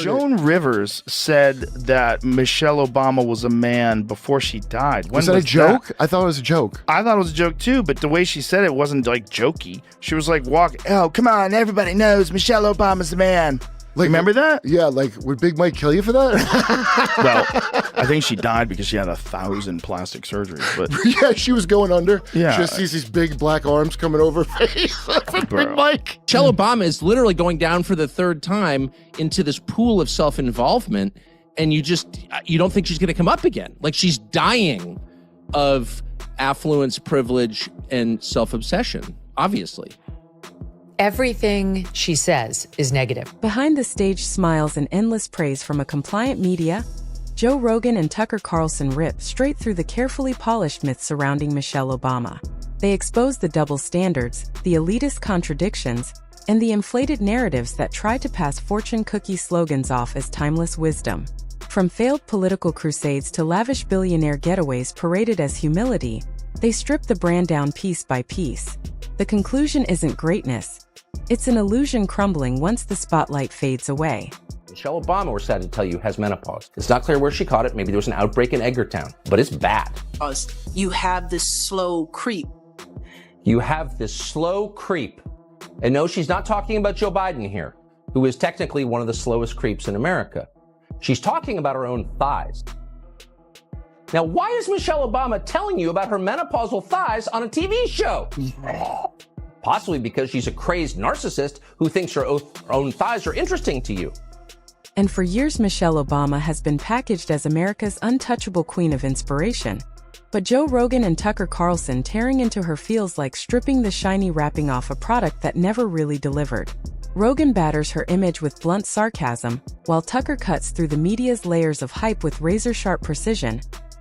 Joan Rivers said that Michelle Obama was a man before she died. When was that a joke? I thought it was a joke. I thought it was a joke too, but the way she said it wasn't like jokey. She was like, oh, come on, everybody knows Michelle Obama's the man. Like, remember that? Yeah, like, would Big Mike kill you for that? Well, I think she died because she had 1,000 plastic surgeries. But yeah, she was going under. Yeah. She just sees these big black arms coming over her face. Big Mike. Michelle Obama is literally going down for the third time into this pool of self-involvement, and you don't think she's going to come up again. Like, she's dying of affluence, privilege, and self-obsession, obviously. Everything she says is negative. Behind the stage smiles and endless praise from a compliant media, Joe Rogan and Tucker Carlson rip straight through the carefully polished myths surrounding Michelle Obama. They expose the double standards, the elitist contradictions, and the inflated narratives that try to pass fortune cookie slogans off as timeless wisdom. From failed political crusades to lavish billionaire getaways paraded as humility, they strip the brand down piece by piece. The conclusion isn't greatness. It's an illusion crumbling once the spotlight fades away. Michelle Obama, we're sad to tell you, has menopause. It's not clear where she caught it. Maybe there was an outbreak in Edgartown, but it's bad. You have this slow creep. You have this slow creep. And no, she's not talking about Joe Biden here, who is technically one of the slowest creeps in America. She's talking about her own thighs. Now, why is Michelle Obama telling you about her menopausal thighs on a TV show? Possibly because she's a crazed narcissist who thinks her own thighs are interesting to you. And for years, Michelle Obama has been packaged as America's untouchable queen of inspiration. But Joe Rogan and Tucker Carlson tearing into her feels like stripping the shiny wrapping off a product that never really delivered. Rogan batters her image with blunt sarcasm, while Tucker cuts through the media's layers of hype with razor-sharp precision.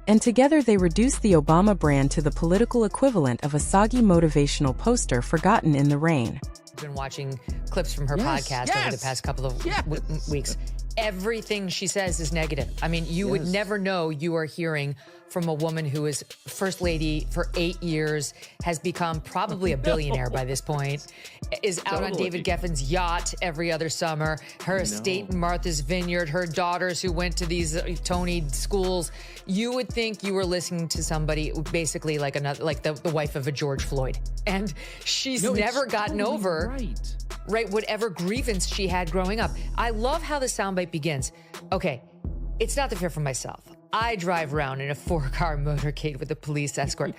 And together they reduce the Obama brand to the political equivalent of a soggy motivational poster forgotten in the rain. I've been watching clips from her podcast over the past couple of weeks. Everything she says is negative. I mean, you would never know you are hearing from a woman who is first lady for 8 years, has become probably a billionaire by this point, is out on David Geffen's yacht every other summer, her estate in Martha's Vineyard, her daughters who went to these Tony schools. You would think you were listening to somebody basically like the wife of a George Floyd. And she's never gotten over whatever grievance she had growing up. I love how the soundbite begins. Okay, it's not the fear for myself. I drive around in a 4-car motorcade with a police escort.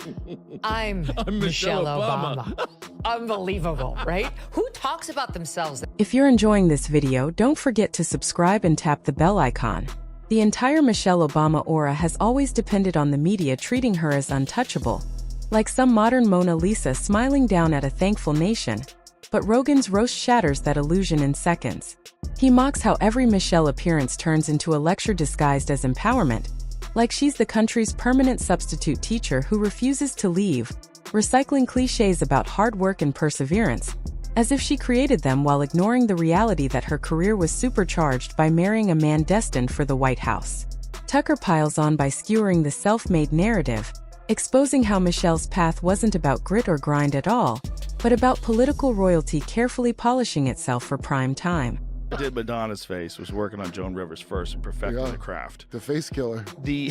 I'm Michelle Obama. Unbelievable, right? Who talks about themselves? If you're enjoying this video, don't forget to subscribe and tap the bell icon. The entire Michelle Obama aura has always depended on the media treating her as untouchable, like some modern Mona Lisa smiling down at a thankful nation. But Rogan's roast shatters that illusion in seconds. He mocks how every Michelle appearance turns into a lecture disguised as empowerment, like she's the country's permanent substitute teacher who refuses to leave, recycling cliches about hard work and perseverance, as if she created them while ignoring the reality that her career was supercharged by marrying a man destined for the White House. Tucker piles on by skewering the self-made narrative, exposing how Michelle's path wasn't about grit or grind at all, but about political royalty carefully polishing itself for prime time. I did Madonna's face, was working on Joan Rivers first and perfecting the craft. The face killer. He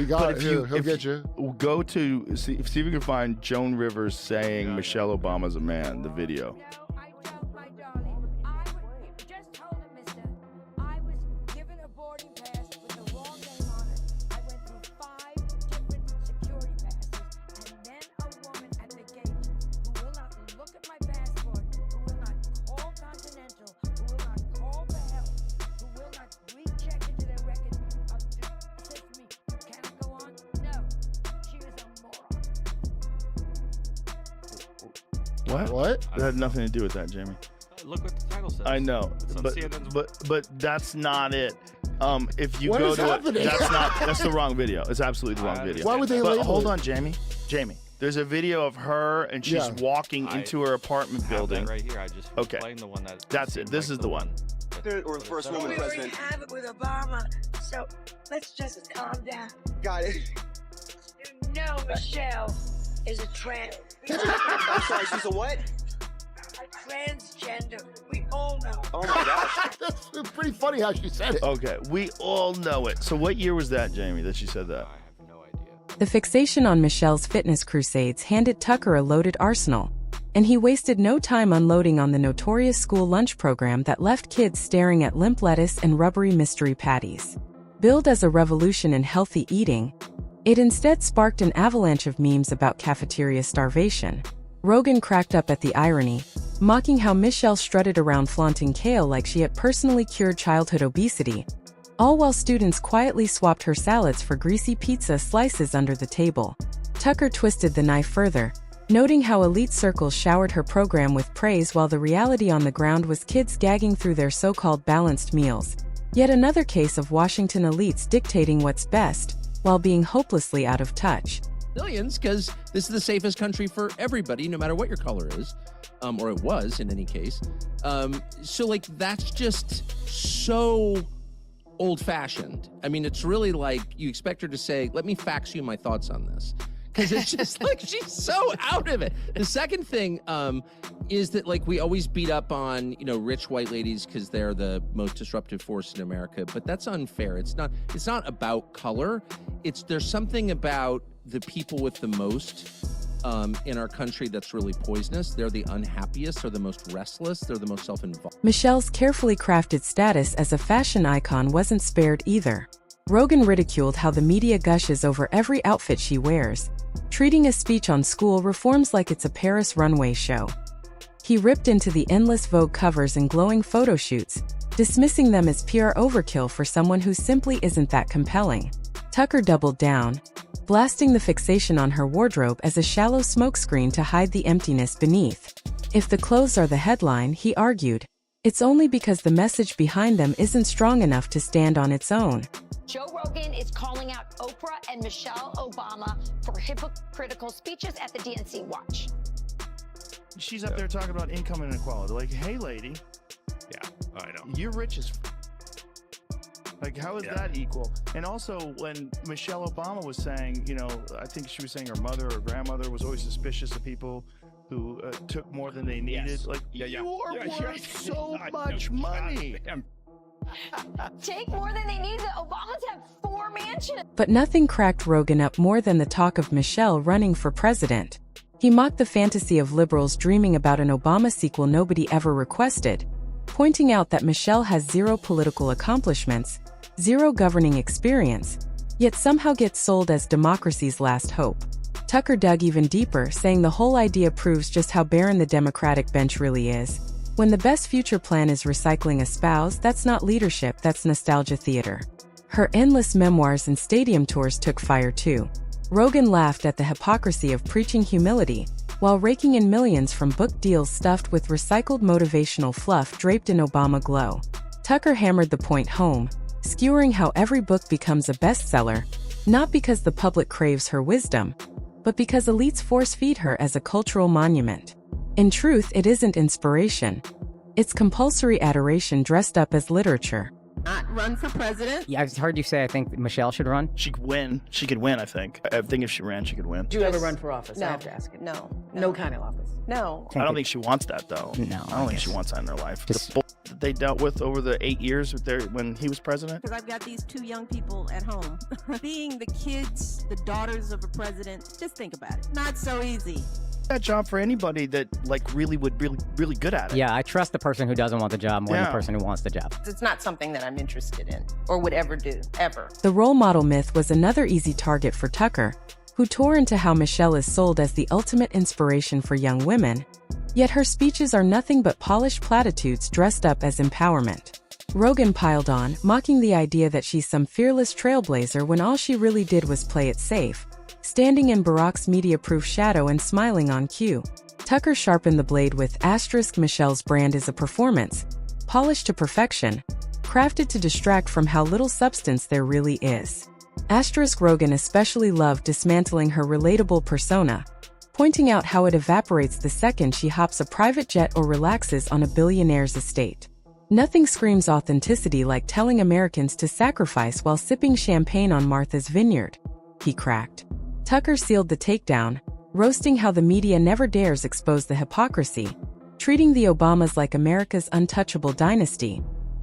got it. He'll get you. Go to, see if you can find Joan Rivers saying Michelle Obama's a man, the video. What? That had nothing to do with that, Jamie. Look what the title says. I know, but that's not it. If you go to it, that's the wrong video. It's absolutely the wrong video. Why would they label hold it? on, Jamie. There's a video of her and she's walking into her apartment building. Right here. I just explained the one That's it. This is the one. Or the first woman president. We have it with Obama, so let's just calm down. Got it. You know Michelle is a tramp. I'm sorry, she's a what? A transgender. We all know. Oh my gosh. That's pretty funny how she said it. Okay, we all know it. So what year was that, Jamie, that she said that? I have no idea. The fixation on Michelle's fitness crusades handed Tucker a loaded arsenal, and he wasted no time unloading on the notorious school lunch program that left kids staring at limp lettuce and rubbery mystery patties. Billed as a revolution in healthy eating, it instead sparked an avalanche of memes about cafeteria starvation. Rogan cracked up at the irony, mocking how Michelle strutted around flaunting kale like she had personally cured childhood obesity, all while students quietly swapped her salads for greasy pizza slices under the table. Tucker twisted the knife further, noting how elite circles showered her program with praise while the reality on the ground was kids gagging through their so-called balanced meals. Yet another case of Washington elites dictating what's best, while being hopelessly out of touch. Millions, because this is the safest country for everybody, no matter what your color is, or it was in any case. So like that's just so old-fashioned. I mean, it's really like you expect her to say, "Let me fax you my thoughts on this," because it's just like she's so out of it. The second thing is that like we always beat up on rich white ladies because they're the most disruptive force in America, but that's unfair. It's not about color. There's something about the people with the most in our country that's really poisonous. They're the unhappiest, they're the most restless, they're the most self-involved. Michelle's carefully crafted status as a fashion icon wasn't spared either. Rogan ridiculed how the media gushes over every outfit she wears, treating a speech on school reforms like it's a Paris runway show. He ripped into the endless Vogue covers and glowing photo shoots, dismissing them as PR overkill for someone who simply isn't that compelling. Tucker doubled down, blasting the fixation on her wardrobe as a shallow smokescreen to hide the emptiness beneath. If the clothes are the headline, he argued, it's only because the message behind them isn't strong enough to stand on its own. Joe Rogan is calling out Oprah and Michelle Obama for hypocritical speeches at the DNC. Watch. She's up there talking about income inequality. Like, hey, lady. Yeah, I know. You're rich as like, how is that equal? And also, when Michelle Obama was saying, I think she was saying her mother or grandmother was always suspicious of people who took more than they needed. Yes. Like, you are worth so much money. Take more than they need. The Obamas have 4 mansions. But nothing cracked Rogan up more than the talk of Michelle running for president. He mocked the fantasy of liberals dreaming about an Obama sequel nobody ever requested, pointing out that Michelle has 0 political accomplishments, 0 governing experience, yet somehow gets sold as democracy's last hope. Tucker dug even deeper, saying the whole idea proves just how barren the Democratic bench really is. When the best future plan is recycling a spouse, that's not leadership, that's nostalgia theater. Her endless memoirs and stadium tours took fire too. Rogan laughed at the hypocrisy of preaching humility, while raking in millions from book deals stuffed with recycled motivational fluff draped in Obama glow. Tucker hammered the point home, skewering how every book becomes a bestseller, not because the public craves her wisdom, but because elites force-feed her as a cultural monument. In truth, it isn't inspiration. It's compulsory adoration dressed up as literature. Not run for president. Yeah, I've heard you say I think Michelle should run. She could win. She could win, I think. I think if she ran, she could win. Do you ever run for office? No. I have to ask you. No kind of office. No. I don't think she wants that, though. No, I don't think she wants that in her life. Just- The bull that they dealt with over the 8 years when he was president. Because I've got these 2 young people at home. Being the kids, the daughters of a president, just think about it. Not so easy. That job for anybody that really would be really good at it. Yeah, I trust the person who doesn't want the job more than the person who wants the job. It's not something that I'm interested in or would ever do, ever. The role model myth was another easy target for Tucker, who tore into how Michelle is sold as the ultimate inspiration for young women, yet her speeches are nothing but polished platitudes dressed up as empowerment. Rogan piled on, mocking the idea that she's some fearless trailblazer when all she really did was play it safe, standing in Barack's media-proof shadow and smiling on cue. Tucker sharpened the blade with *. Michelle's brand is a performance, polished to perfection, crafted to distract from how little substance there really is. * Rogan especially loved dismantling her relatable persona, pointing out how it evaporates the second she hops a private jet or relaxes on a billionaire's estate. Nothing screams authenticity like telling Americans to sacrifice while sipping champagne on Martha's Vineyard, he cracked. Tucker sealed the takedown, roasting how the media never dares expose the hypocrisy, treating the Obamas like America's untouchable dynasty,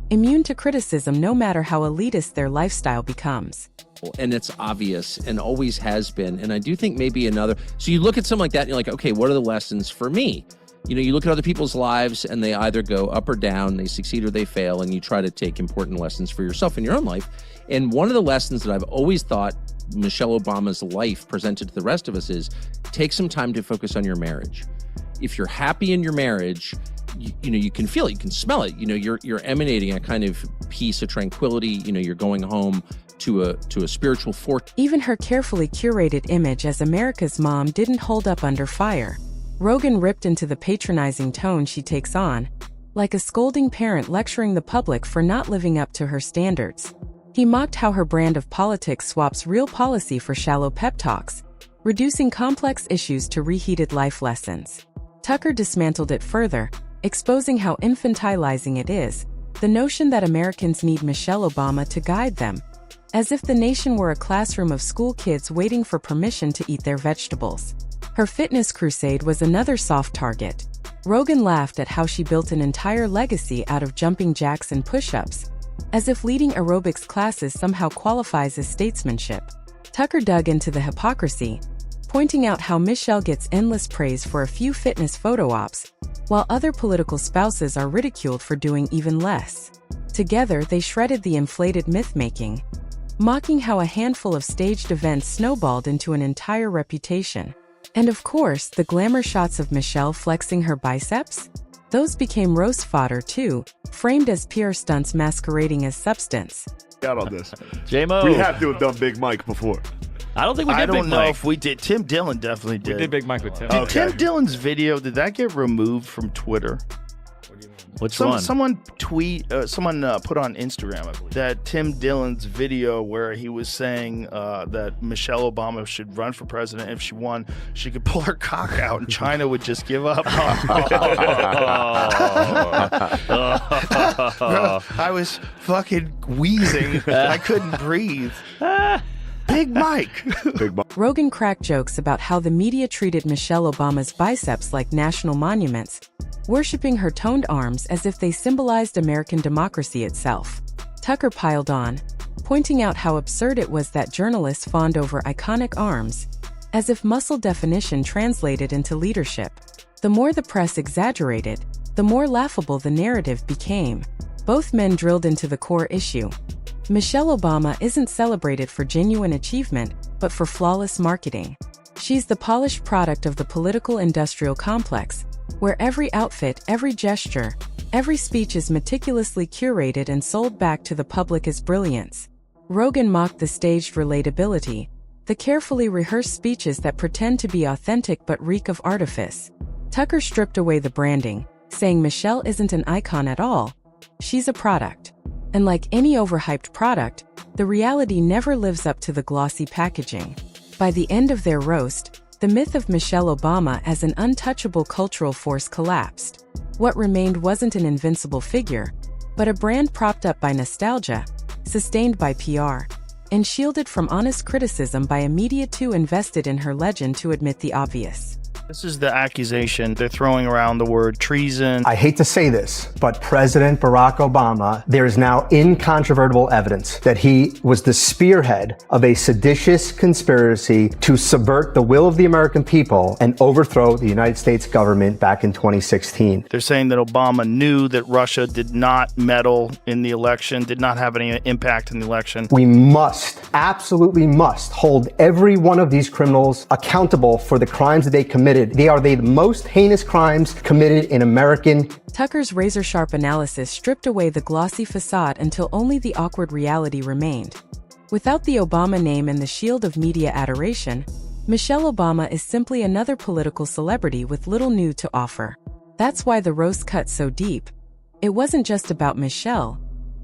immune to criticism no matter how elitist their lifestyle becomes. And it's obvious and always has been. And I do think maybe so you look at something like that and you're like, okay, what are the lessons for me? You know, you look at other people's lives and they either go up or down, they succeed or they fail, and you try to take important lessons for yourself in your own life. And one of the lessons that I've always thought Michelle Obama's life presented to the rest of us is take some time to focus on your marriage. If you're happy in your marriage, you know, you can feel it, you can smell it. You know, you're emanating a kind of peace, a tranquility. You know, you're going home to a spiritual fort. Even her carefully curated image as America's mom didn't hold up under fire. Rogan ripped into the patronizing tone she takes on, like a scolding parent lecturing the public for not living up to her standards. He mocked how her brand of politics swaps real policy for shallow pep talks, reducing complex issues to reheated life lessons. Tucker dismantled it further, exposing how infantilizing it is, the notion that Americans need Michelle Obama to guide them, as if the nation were a classroom of school kids waiting for permission to eat their vegetables. Her fitness crusade was another soft target. Rogan laughed at how she built an entire legacy out of jumping jacks and push-ups, as if leading aerobics classes somehow qualifies as statesmanship. Tucker dug into the hypocrisy, pointing out how Michelle gets endless praise for a few fitness photo ops, while other political spouses are ridiculed for doing even less. Together, they shredded the inflated myth-making, mocking how a handful of staged events snowballed into an entire reputation. And of course, the glamour shots of Michelle flexing her biceps? Those became roast fodder too, framed as PR stunts masquerading as substance. Got on this. J-Mo. We have to have done Big Mike before. I don't think we did I Big don't know Mike. if we did. Tim Dillon definitely did. We did Big Mike with Tim. Did Tim Dillon's video, did that get removed from Twitter? Which one? Someone put on Instagram, I believe, that Tim Dillon's video where he was saying that Michelle Obama should run for president. If she won, she could pull her cock out and China would just give up. I was fucking wheezing. I couldn't breathe. Big Mike. Rogan cracked jokes about how the media treated Michelle Obama's biceps like national monuments, worshipping her toned arms as if they symbolized American democracy itself. Tucker piled on, pointing out how absurd it was that journalists fawned over iconic arms, as if muscle definition translated into leadership. The more the press exaggerated, the more laughable the narrative became. Both men drilled into the core issue. Michelle Obama isn't celebrated for genuine achievement, but for flawless marketing. She's the polished product of the political industrial complex, where every outfit, every gesture, every speech is meticulously curated and sold back to the public as brilliance. Rogan mocked the staged relatability, the carefully rehearsed speeches that pretend to be authentic but reek of artifice. Tucker stripped away the branding, saying Michelle isn't an icon at all, she's a product. And like any overhyped product, the reality never lives up to the glossy packaging. By the end of their roast, the myth of Michelle Obama as an untouchable cultural force collapsed. What remained wasn't an invincible figure, but a brand propped up by nostalgia, sustained by PR, and shielded from honest criticism by a media too invested in her legend to admit the obvious. This is the accusation. They're throwing around the word treason. I hate to say this, but President Barack Obama, there is now incontrovertible evidence that he was the spearhead of a seditious conspiracy to subvert the will of the American people and overthrow the United States government back in 2016. They're saying that Obama knew that Russia did not meddle in the election, did not have any impact in the election. We must, absolutely must, hold every one of these criminals accountable for the crimes that they committed. They are the most heinous crimes committed in American. Tucker's razor-sharp analysis stripped away the glossy facade until only the awkward reality remained. Without the Obama name and the shield of media adoration, Michelle Obama is simply another political celebrity with little new to offer. That's why the roast cut so deep. It wasn't just about Michelle.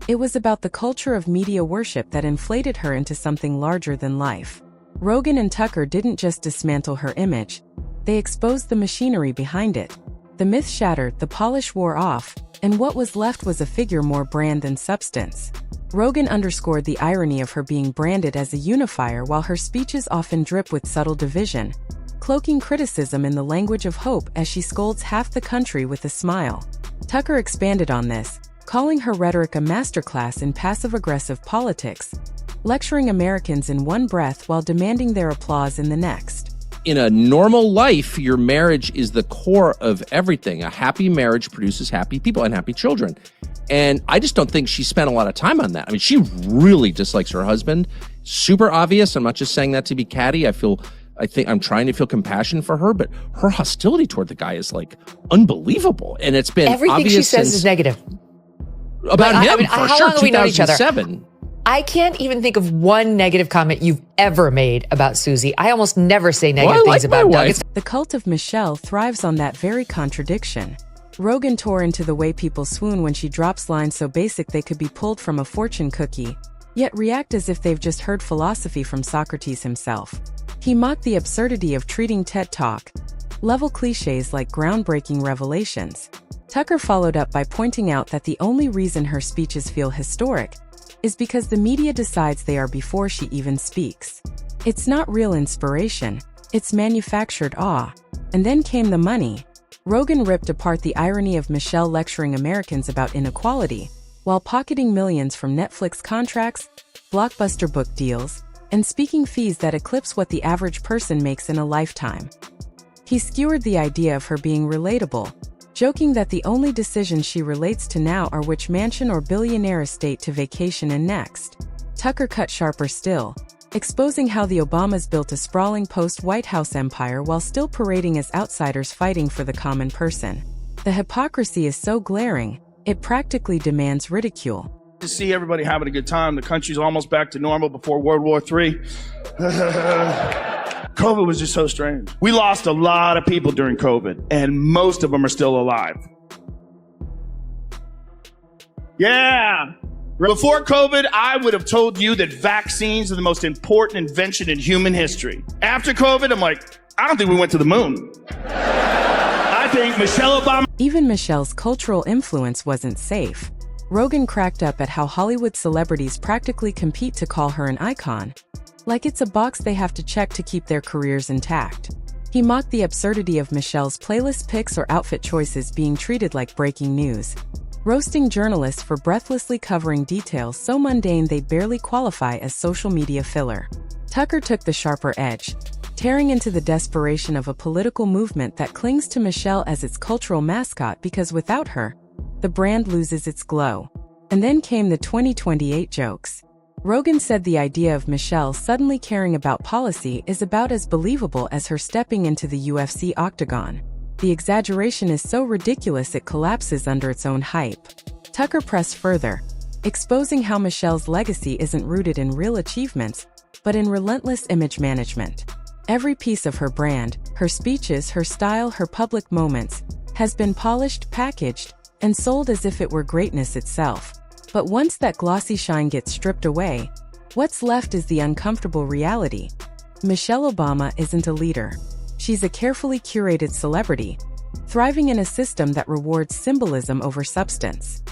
It was about the culture of media worship that inflated her into something larger than life. Rogan and Tucker didn't just dismantle her image. They exposed the machinery behind it. The myth shattered, the polish wore off, and what was left was a figure more brand than substance. Rogan underscored the irony of her being branded as a unifier while her speeches often drip with subtle division, cloaking criticism in the language of hope as she scolds half the country with a smile. Tucker expanded on this, calling her rhetoric a masterclass in passive-aggressive politics, lecturing Americans in one breath while demanding their applause in the next. In a normal life, your marriage is the core of everything. A happy marriage produces happy people and happy children. And I just don't think she spent a lot of time on that. I mean, she really dislikes her husband. Super obvious. I'm not just saying that to be catty. I think I'm trying to feel compassion for her, but her hostility toward the guy is like unbelievable. And it's been everything obvious she says is negative about him. I mean, for how sure, long have we known each other? 2007. I can't even think of one negative comment you've ever made about Susie. I almost never say negative things about Doug. The cult of Michelle thrives on that very contradiction. Rogan tore into the way people swoon when she drops lines so basic they could be pulled from a fortune cookie, yet react as if they've just heard philosophy from Socrates himself. He mocked the absurdity of treating TED Talk level cliches like groundbreaking revelations. Tucker followed up by pointing out that the only reason her speeches feel historic is because the media decides they are before she even speaks. It's not real inspiration, it's manufactured awe. And then came the money. Rogan ripped apart the irony of Michelle lecturing Americans about inequality, while pocketing millions from Netflix contracts, blockbuster book deals, and speaking fees that eclipse what the average person makes in a lifetime. He skewered the idea of her being relatable, joking that the only decisions she relates to now are which mansion or billionaire estate to vacation in next. Tucker cut sharper still, exposing how the Obamas built a sprawling post-White House empire while still parading as outsiders fighting for the common person. The hypocrisy is so glaring, it practically demands ridicule. To see everybody having a good time, the country's almost back to normal before World War III. COVID was just so strange. We lost a lot of people during COVID, and most of them are still alive. Yeah. Before COVID, I would have told you that vaccines are the most important invention in human history. After COVID, I'm like, I don't think we went to the moon. I think Michelle Obama... Even Michelle's cultural influence wasn't safe. Rogan cracked up at how Hollywood celebrities practically compete to call her an icon. Like it's a box they have to check to keep their careers intact. He mocked the absurdity of Michelle's playlist picks or outfit choices being treated like breaking news, roasting journalists for breathlessly covering details so mundane they barely qualify as social media filler. Tucker took the sharper edge, tearing into the desperation of a political movement that clings to Michelle as its cultural mascot because without her, the brand loses its glow. And then came the 2028 jokes. Rogan said the idea of Michelle suddenly caring about policy is about as believable as her stepping into the UFC octagon. The exaggeration is so ridiculous it collapses under its own hype. Tucker pressed further, exposing how Michelle's legacy isn't rooted in real achievements, but in relentless image management. Every piece of her brand, her speeches, her style, her public moments, has been polished, packaged, and sold as if it were greatness itself. But once that glossy shine gets stripped away, what's left is the uncomfortable reality. Michelle Obama isn't a leader. She's a carefully curated celebrity, thriving in a system that rewards symbolism over substance.